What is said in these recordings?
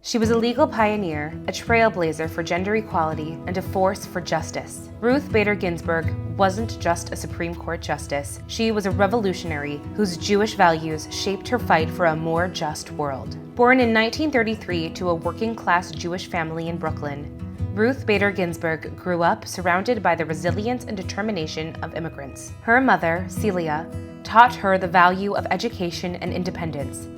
She was a legal pioneer, a trailblazer for gender equality, and a force for justice. Ruth Bader Ginsburg wasn't just a Supreme Court justice, she was a revolutionary whose Jewish values shaped her fight for a more just world. Born in 1933 to a working-class Jewish family in Brooklyn, Ruth Bader Ginsburg grew up surrounded by the resilience and determination of immigrants. Her mother, Celia, taught her the value of education and independence,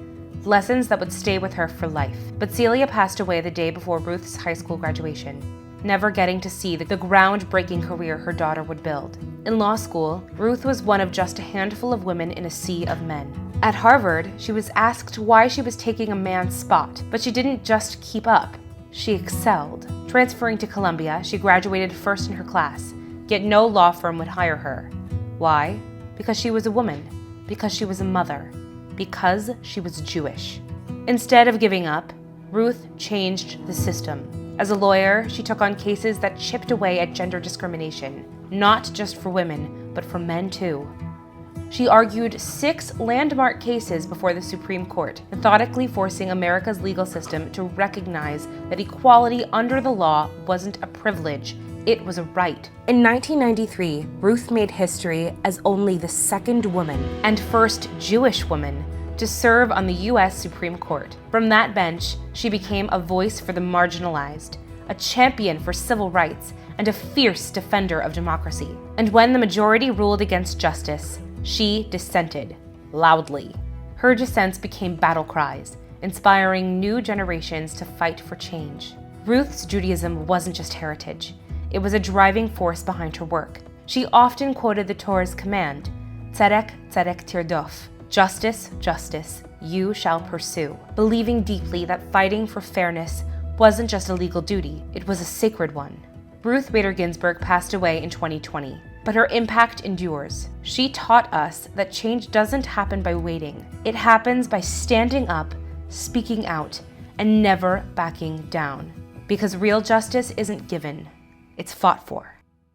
lessons that would stay with her for life. But Celia passed away the day before Ruth's high school graduation, never getting to see the groundbreaking career her daughter would build. In law school, Ruth was one of just a handful of women in a sea of men. At Harvard, she was asked why she was taking a man's spot, but she didn't just keep up, she excelled. Transferring to Columbia, she graduated first in her class, yet no law firm would hire her. Why? Because she was a woman, because she was a mother, because she was Jewish. Instead of giving up, Ruth changed the system. As a lawyer, she took on cases that chipped away at gender discrimination, not just for women, but for men too. She argued 6 landmark cases before the Supreme Court, methodically forcing America's legal system to recognize that equality under the law wasn't a privilege, it was a right. In 1993, Ruth made history as only the second woman and first Jewish woman to serve on the U.S. Supreme Court. From that bench, she became a voice for the marginalized, a champion for civil rights, and a fierce defender of democracy. And when the majority ruled against justice, she dissented, loudly. Her dissents became battle cries, inspiring new generations to fight for change. Ruth's Judaism wasn't just heritage. It was a driving force behind her work. She often quoted the Torah's command, Tzedek, tzedek tirdof, justice, justice, you shall pursue, believing deeply that fighting for fairness wasn't just a legal duty, it was a sacred one. Ruth Bader Ginsburg passed away in 2020, but her impact endures. She taught us that change doesn't happen by waiting. It happens by standing up, speaking out, and never backing down. Because real justice isn't given, it's fought for.